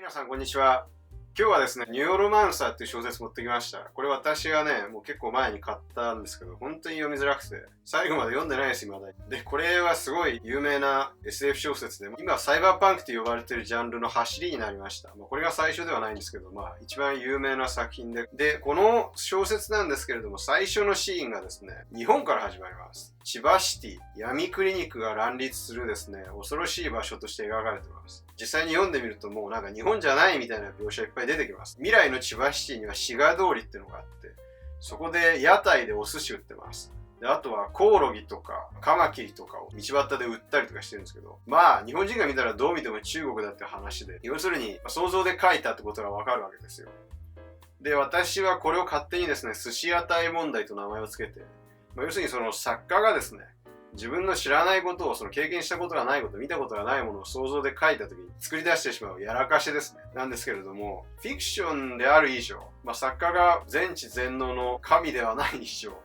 皆さん、こんにちは。今日はですね、ニューロマンサーっていう小説持ってきました。これ私がね、もう結構前に買ったんですけど、本当に読みづらくて、最後まで読んでないです、未だに。で、これはすごい有名な SF 小説で、今サイバーパンクと呼ばれているジャンルの走りになりました。これが最初ではないんですけど、一番有名な作品で、この小説なんですけれども、最初のシーンがですね、日本から始まります。千葉シティ、闇クリニックが乱立するですね、恐ろしい場所として描かれています。実際に読んでみるともうなんか日本じゃないみたいな描写いっぱい出てきます。未来の千葉シティには滋賀通りっていうのがあって、そこで屋台でお寿司売ってます。で、あとはコオロギとかカマキリとかを道端で売ったりとかしてるんですけど、日本人が見たらどう見ても中国だって話で、要するに想像で書いたってことがわかるわけですよ。で、私はこれを勝手にですね、寿司屋台問題と名前をつけて、要するにその作家がですね、自分の知らないことを、その経験したことがないこと、見たことがないものを想像で書いたときに作り出してしまうやらかしですね。なんですけれども、フィクションである以上、作家が全知全能の神ではない以上、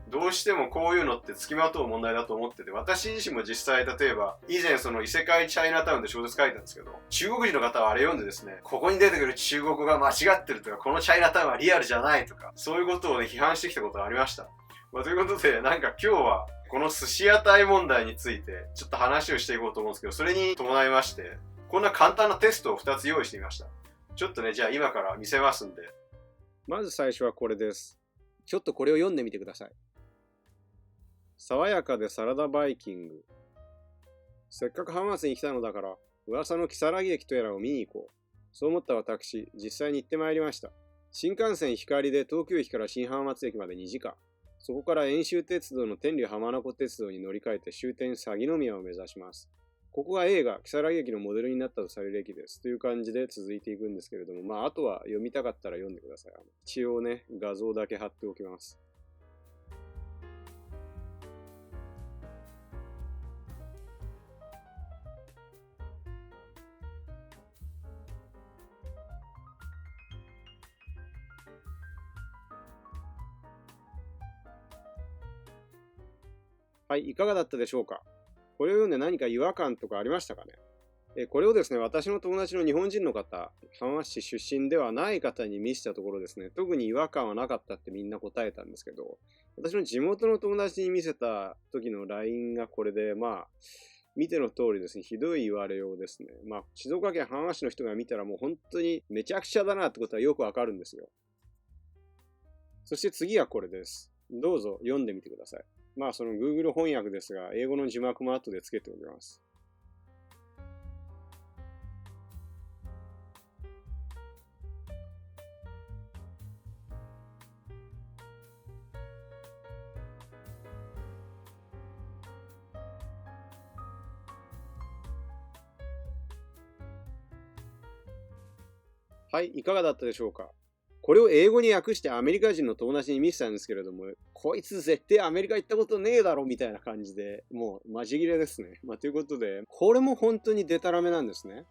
どうしてもこういうのって付きまとう問題だと思ってて、私自身も実際例えば、以前その異世界チャイナタウンで小説書いたんですけど、中国人の方はあれ読んでですね、ここに出てくる中国語が間違ってるとか、このチャイナタウンはリアルじゃないとか、そういうことをね、批判してきたことがありました。ということで、なんか今日は、この寿司屋台問題についてちょっと話をしていこうと思うんですけど、それに伴いまして、こんな簡単なテストを2つ用意してみました。ちょっとね、じゃあ今から見せますんで。まず最初はこれです。ちょっとこれを読んでみてください。爽やかでサラダバイキング。せっかく浜松に来たのだから、噂の木更木駅とやらを見に行こう。そう思った私、実際に行ってまいりました。新幹線光で東京駅から新浜松駅まで2時間。そこから遠州鉄道の天竜浜名湖鉄道に乗り換えて終点鷺宮を目指します。ここが映画、木更木駅のモデルになったとされる駅です。という感じで続いていくんですけれども、あとは読みたかったら読んでください。一応ね、画像だけ貼っておきます。はい、いかがだったでしょうか。これを読んで何か違和感とかありましたかね。これをですね、私の友達の日本人の方、浜松市出身ではない方に見せたところですね、特に違和感はなかったってみんな答えたんですけど、私の地元の友達に見せた時の LINE がこれで、見ての通りですね、ひどい言われようですね。静岡県浜松市の人が見たらもう本当にめちゃくちゃだなってことはよくわかるんですよ。そして次はこれです。どうぞ読んでみてください。その Google 翻訳ですが、英語の字幕も後でつけておきます。はい、いかがだったでしょうか。これを英語に訳してアメリカ人の友達に見せたんですけれども、こいつ絶対アメリカ行ったことねえだろみたいな感じで、もうマジ切れですね。ということで、これも本当にデタラメなんですね。